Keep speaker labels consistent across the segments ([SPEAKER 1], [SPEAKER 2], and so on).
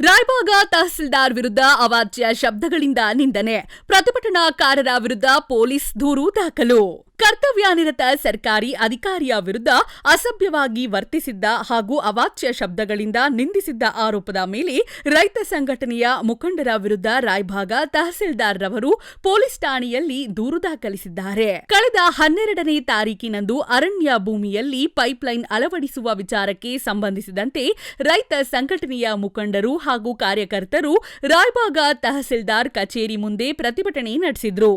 [SPEAKER 1] ರಾಯಬಾಗ ತಹಸೀಲ್ದಾರ್ ವಿರುದ್ಧ ಅವಾಚ್ಯ ಶಬ್ದಗಳಿಂದ ನಿಂದನೆ, ಪ್ರತಿಭಟನಾಕಾರರ ವಿರುದ್ಧ ಪೊಲೀಸ್ ದೂರು ದಾಖಲು. ಕರ್ತವ್ಯನಿರತ ಸರ್ಕಾರಿ ಅಧಿಕಾರಿಯ ವಿರುದ್ಧ ಅಸಭ್ಯವಾಗಿ ವರ್ತಿಸಿದ್ದ ಹಾಗೂ ಅವಾಚ್ಯ ಶಬ್ದಗಳಿಂದ ನಿಂದಿಸಿದ್ದ ಆರೋಪದ ಮೇಲೆ ರೈತ ಸಂಘಟನೆಯ ಮುಖಂಡರ ವಿರುದ್ಧ ರಾಯಬಾಗ ತಹಸೀಲ್ದಾರ್ ರವರು ಪೊಲೀಸ್ ಠಾಣೆಯಲ್ಲಿ ದೂರು ದಾಖಲಿಸಿದ್ದಾರೆ. ಕಳೆದ 12ನೇ ತಾರೀಕಿನಂದು ಅರಣ್ಯ ಭೂಮಿಯಲ್ಲಿ ಪೈಪ್ಲೈನ್ ಅಳವಡಿಸುವ ವಿಚಾರಕ್ಕೆ ಸಂಬಂಧಿಸಿದಂತೆ ರೈತ ಸಂಘಟನೆಯ ಮುಖಂಡರು ಹಾಗೂ ಕಾರ್ಯಕರ್ತರು ರಾಯಬಾಗ ತಹಸೀಲ್ದಾರ್ ಕಚೇರಿ ಮುಂದೆ ಪ್ರತಿಭಟನೆ ನಡೆಸಿದ್ರು.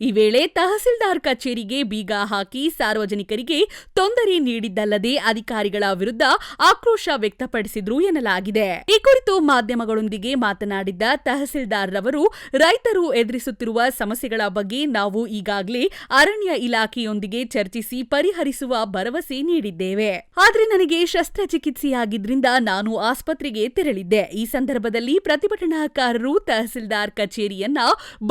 [SPEAKER 1] ಈ ವೇಳೆ ತಹಸೀಲ್ದಾರ್ ಕಚೇರಿಗೆ ಬೀಗ ಹಾಕಿ ಸಾರ್ವಜನಿಕರಿಗೆ ತೊಂದರೆ ನೀಡಿದ್ದಲ್ಲದೆ ಅಧಿಕಾರಿಗಳ ವಿರುದ್ಧ ಆಕ್ರೋಶ ವ್ಯಕ್ತಪಡಿಸಿದ್ರು ಎನ್ನಲಾಗಿದೆ. ಈ ಕುರಿತು ಮಾಧ್ಯಮಗಳೊಂದಿಗೆ ಮಾತನಾಡಿದ್ದ ತಹಸೀಲ್ದಾರ್ ರವರು, ರೈತರು ಎದುರಿಸುತ್ತಿರುವ ಸಮಸ್ಯೆಗಳ ಬಗ್ಗೆ ನಾವು ಈಗಾಗಲೇ ಅರಣ್ಯ ಇಲಾಖೆಯೊಂದಿಗೆ ಚರ್ಚಿಸಿ ಪರಿಹರಿಸುವ ಭರವಸೆ ನೀಡಿದ್ದೇವೆ. ಆದರೆ ನನಗೆ ಶಸ್ತ್ರಚಿಕಿತ್ಸೆಯಾಗಿದ್ರಿಂದ ನಾನು ಆಸ್ಪತ್ರೆಗೆ ತೆರಳಿದ್ದೆ. ಈ ಸಂದರ್ಭದಲ್ಲಿ ಪ್ರತಿಭಟನಾಕಾರರು ತಹಸೀಲ್ದಾರ್ ಕಚೇರಿಯನ್ನ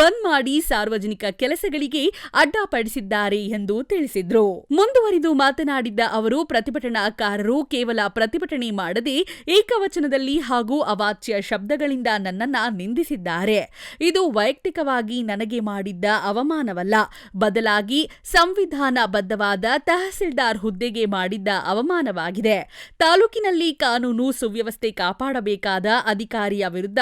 [SPEAKER 1] ಬಂದ್ ಮಾಡಿ ಸಾರ್ವಜನಿಕ ಕೆಲಸಗಳಿಗೆ ಅಡ್ಡಪಡಿಸಿದ್ದಾರೆ ಎಂದು ತಿಳಿಸಿದ್ರು. ಮುಂದುವರಿದು ಮಾತನಾಡಿದ್ದ ಅವರು, ಪ್ರತಿಭಟನಾಕಾರರು ಕೇವಲ ಪ್ರತಿಭಟನೆ ಮಾಡದೆ ಏಕವಚನದಲ್ಲಿ ಹಾಗೂ ಅವಾಚ್ಯ ಶಬ್ದಗಳಿಂದ ನನ್ನನ್ನ ನಿಂದಿಸಿದ್ದಾರೆ. ಇದು ವೈಯಕ್ತಿಕವಾಗಿ ನನಗೆ ಮಾಡಿದ್ದ ಅವಮಾನವಲ್ಲ, ಬದಲಾಗಿ ಸಂವಿಧಾನಬದ್ಧವಾದ ತಹಸೀಲ್ದಾರ್ ಹುದ್ದೆಗೆ ಮಾಡಿದ್ದ ಅವಮಾನವಾಗಿದೆ. ತಾಲೂಕಿನಲ್ಲಿ ಕಾನೂನು ಸುವ್ಯವಸ್ಥೆ ಕಾಪಾಡಬೇಕಾದ ಅಧಿಕಾರಿಯ ವಿರುದ್ಧ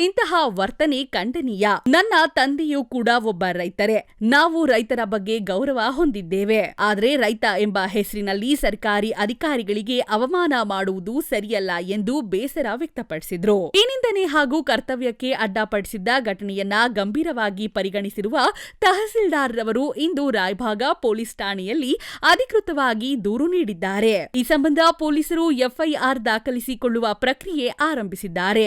[SPEAKER 1] ಇಂತಹ ವರ್ತನೆ ಖಂಡನೀಯ. ನನ್ನ ತಂದೆಯೂ ಕೂಡ ಒಬ್ಬ ರೈತರೇ. ನಾವು ರೈತರ ಬಗ್ಗೆ ಗೌರವ ಹೊಂದಿದ್ದೇವೆ. ಆದರೆ ರೈತ ಎಂಬ ಹೆಸರಿನಲ್ಲಿ ಸರ್ಕಾರಿ ಅಧಿಕಾರಿಗಳಿಗೆ ಅವಮಾನ ಮಾಡುವುದು ಸರಿಯಲ್ಲ ಎಂದು ಬೇಸರ ವ್ಯಕ್ತಪಡಿಸಿದ್ರು. ಈ ನಿಂದನೆ ಹಾಗೂ ಕರ್ತವ್ಯಕ್ಕೆ ಅಡ್ಡಪಡಿಸಿದ್ದ ಘಟನೆಯನ್ನ ಗಂಭೀರವಾಗಿ ಪರಿಗಣಿಸಿರುವ ತಹಸೀಲ್ದಾರ್ ರವರು ಇಂದು ರಾಯಬಾಗ ಪೊಲೀಸ್ ಠಾಣೆಯಲ್ಲಿ ಅಧಿಕೃತವಾಗಿ ದೂರು ನೀಡಿದ್ದಾರೆ. ಈ ಸಂಬಂಧ ಪೊಲೀಸರು ಎಫ್ಐಆರ್ ದಾಖಲಿಸಿಕೊಳ್ಳುವ ಪ್ರಕ್ರಿಯೆ ಆರಂಭಿಸಿದ್ದಾರೆ.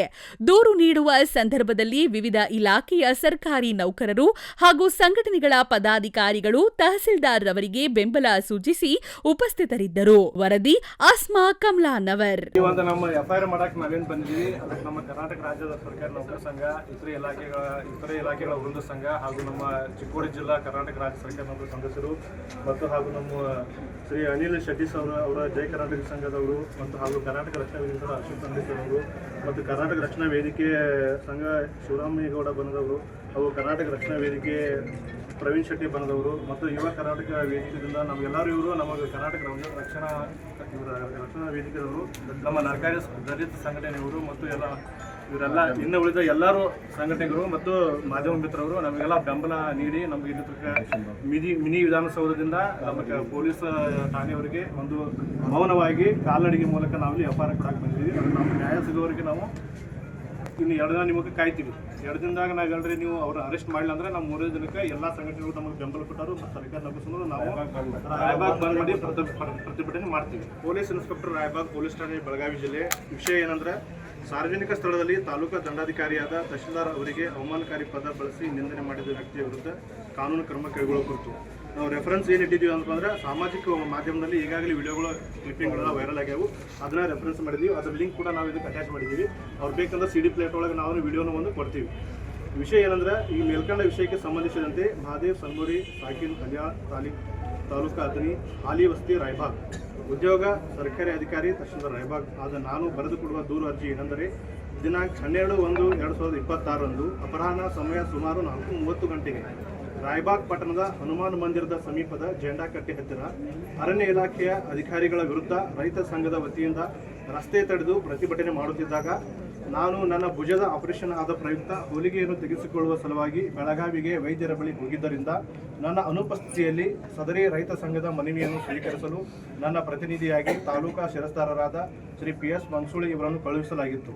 [SPEAKER 1] ದೂರು ನೀಡುವ ಸಂದರ್ಭದಲ್ಲಿ ವಿವಿಧ ಇಲಾಖೆಯ ಸರ್ಕಾರಿ ನೌಕರರು ಹಾಗೂ ಸಂಘಟನೆಗಳ ಪದಾಧಿಕಾರಿಗಳು ತಹಸೀಲ್ದಾರ್ ರವರಿಗೆ ಬೆಂಬಲ ಸೂಚಿಸಿ ಉಪಸ್ಥಿತರಿದ್ದರು. ವರದಿ ಅಸ್ಮಾ ಕಮಲಾನವರ್.
[SPEAKER 2] ನಮ್ಮ ಎಫ್ಐಆರ್ ಮಾಡಕ್ಕೆ ನಾವೇನು ಬಂದಿದ್ದೀವಿ, ಅದಕ್ಕೆ ನಮ್ಮ ಕರ್ನಾಟಕ ರಾಜ್ಯದ ಸರ್ಕಾರಿ ನೌಕರ ಸಂಘ, ಇತರೆ ಇಲಾಖೆಗಳ ವೃಂದ ಸಂಘ ಹಾಗೂ ನಮ್ಮ ಚಿಕ್ಕೋಡಿ ಜಿಲ್ಲಾ ಕರ್ನಾಟಕ ರಾಜ್ಯ ಸರ್ಕಾರಿ ನೌಕರ ಸದಸ್ಯರು ಮತ್ತು ಹಾಗೂ ನಮ್ಮ ಶ್ರೀ ಅನಿಲ್ ಶೆಟ್ಟಿ ಅವರ ಜೈ ಕರ್ನಾಟಕ ಸಂಘದವರು ಮತ್ತು ಹಾಗೂ ಕರ್ನಾಟಕ ರಕ್ಷಣಾ ವೇದಿಕೆ ಅಶ್ವಥ್ ಸಂದೇಶ್ ಅವರು ಮತ್ತು ಕರ್ನಾಟಕ ರಕ್ಷಣಾ ವೇದಿಕೆ ಸಂಘ ಶಿವರಾಮೇಗೌಡ ಬನದವರು ಹಾಗೂ ಕರ್ನಾಟಕ ರಕ್ಷಣಾ ವೇದಿಕೆ ಪ್ರವೀಣ್ ಶೆಟ್ಟಿ ಬನದವರು ಮತ್ತು ಯುವ ಕರ್ನಾಟಕ ವೇದಿಕೆಯಿಂದ ನಮಗೆಲ್ಲರೂ ಇವರು ನಮಗೆ ಕರ್ನಾಟಕ ರಕ್ಷಣಾ ವೇದಿಕೆಯವರು, ನಮ್ಮ ಸರ್ಕಾರಿ ದಲಿತ ಸಂಘಟನೆಯವರು ಮತ್ತು ಇವರೆಲ್ಲ ಇನ್ನು ಉಳಿದ ಎಲ್ಲರೂ ಸಂಘಟನೆಗಳು ಮತ್ತು ಮಾಧ್ಯಮ ಮಿತ್ರರು ನಮಗೆಲ್ಲ ಬೆಂಬಲ ನೀಡಿ ನಮಗೆ ಮಿನಿ ವಿಧಾನಸೌಧದಿಂದ ನಮಗೆ ಪೊಲೀಸ್ ಠಾಣೆಯವರಿಗೆ ಒಂದು ಮೌನವಾಗಿ ಕಾಲ್ನಡಿಗೆ ಮೂಲಕ ನಾವಿಲ್ಲಿ ಎಫ್ಐಆರ್ ಕೊಡಕ್ಕೆ ಬಂದಿದ್ದೀವಿ. ನಮ್ಮ ನ್ಯಾಯ ಸಿಗೋವರೆಗೆ ನಾವು ಇನ್ನು 2 ದಿನ ನಿಮಗೆ ಕಾಯ್ತೀವಿ. 2 ದಿನದಾಗ ನಾವು ಹೇಳ್ರಿ ನೀವು ಅವ್ರು ಅರೆಸ್ಟ್ ಮಾಡಿಲ್ಲ ಅಂದ್ರೆ ನಾವು 3 ದಿನಕ್ಕೆ ಎಲ್ಲ ಸಂಘಟನೆಗಳು ನಮಗೆ ಬೆಂಬಲ ಕೊಟ್ಟರು. ಸರ್ಕಾರ ನಗಸಲು ನಾವು ರಾಯಬಾಗ್ ಬಂದ್ ಮಾಡಿ ಪ್ರತಿಭಟನೆ ಮಾಡ್ತೀವಿ. ಪೊಲೀಸ್ ಇನ್ಸ್ಪೆಕ್ಟರ್ ರಾಯಬಾಗ್ ಪೊಲೀಸ್ ಠಾಣೆ ಬೆಳಗಾವಿ ಜಿಲ್ಲೆ. ವಿಷಯ ಏನಂದ್ರೆ, ಸಾರ್ವಜನಿಕ ಸ್ಥಳದಲ್ಲಿ ತಾಲೂಕಾ ದಂಡಾಧಿಕಾರಿಯಾದ ತಹಶೀಲ್ದಾರ್ ಅವರಿಗೆ ಅವಮಾನಕಾರಿ ಪದ ಬಳಸಿ ನಿಂದನೆ ಮಾಡಿದ ವ್ಯಕ್ತಿಯ ವಿರುದ್ಧ ಕಾನೂನು ಕ್ರಮ ಕೈಗೊಳ್ಳುವ ಕುರಿತು ನಾವು ರೆಫರೆನ್ಸ್ ಏನು ಇಟ್ಟಿದ್ದೀವಿ ಅಂತಂದ್ರೆ, ಸಾಮಾಜಿಕ ಮಾಧ್ಯಮದಲ್ಲಿ ಈಗಾಗಲೇ ವಿಡಿಯೋಗಳು ಕ್ಲಿಪ್ಪಿಂಗ್ಗಳೆಲ್ಲ ವೈರಲ್ ಆಗ್ಯಾವು. ಅದನ್ನ ರೆಫರೆನ್ಸ್ ಮಾಡಿದ್ದೀವಿ. ಅದ್ರ ಲಿಂಕ್ ಕೂಡ ನಾವು ಇದಕ್ಕೆ ಅಟ್ಯಾಚ್ ಮಾಡಿದ್ದೀವಿ. ಅವ್ರು ಬೇಕಂದ್ರೆ CD ಪ್ಲೇಟ್ ಒಳಗೆ ನಾವು ವಿಡಿಯೋನ ಒಂದು ಕೊಡ್ತೀವಿ. ವಿಷಯ ಏನಂದ್ರೆ, ಈ ಮೇಲ್ಕಂಡ ವಿಷಯಕ್ಕೆ ಸಂಬಂಧಿಸಿದಂತೆ ಮಹಾದೇವ್ ಸಂಗೂರಿ ಸಾಕಿನ್ ಕಲ್ಯಾಣ ತಾಲೂಕಾ ಅತನಿ ಹಾಲಿ ವಸ್ತಿ ರಾಯಬಾಗ್ ಉದ್ಯೋಗ ಸರ್ಕಾರಿ ಅಧಿಕಾರಿ ತಹಶೀಲ್ದಾರ್ ರಾಯಬಾಗ್ ಆದ ನಾನು ಬರೆದುಕೊಡುವ ದೂರು ಅರ್ಜಿ ಏನೆಂದರೆ, ದಿನಾಂಕ 12/1/2026 ಅಪರಾಹ್ನ ಸಮಯ ಸುಮಾರು 4:30 ಗಂಟೆಗೆ ರಾಯಬಾಗ್ ಪಟ್ಟಣದ ಹನುಮಾನ್ ಮಂದಿರದ ಸಮೀಪದ ಜೆಂಡಾಕಟ್ಟೆ ಹತ್ತಿರ ಅರಣ್ಯ ಇಲಾಖೆಯ ಅಧಿಕಾರಿಗಳ ವಿರುದ್ಧ ರೈತ ಸಂಘದ ವತಿಯಿಂದ ರಸ್ತೆ ತಡೆದು ಪ್ರತಿಭಟನೆ ಮಾಡುತ್ತಿದ್ದಾಗ ನಾನು ನನ್ನ ಭುಜದ ಆಪರೇಷನ್ ಆದ ಪ್ರಯುಕ್ತ ಹೊಲಿಗೆಯನ್ನು ತೆಗೆಸಿಕೊಳ್ಳುವ ಸಲುವಾಗಿ ಬೆಳಗಾವಿಗೆ ವೈದ್ಯರ ಬಳಿ ಹೋಗಿದ್ದರಿಂದ ನನ್ನ ಅನುಪಸ್ಥಿತಿಯಲ್ಲಿ ಸದರಿ ರೈತ ಸಂಘದ ಮನವಿಯನ್ನು ಸ್ವೀಕರಿಸಲು ನನ್ನ ಪ್ರತಿನಿಧಿಯಾಗಿ ತಾಲೂಕಾ ಶಿರಸ್ತಾರರಾದ ಶ್ರೀ PS ಮಂಗಸೂಳಿ ಇವರನ್ನು ಕಳುಹಿಸಲಾಗಿತ್ತು.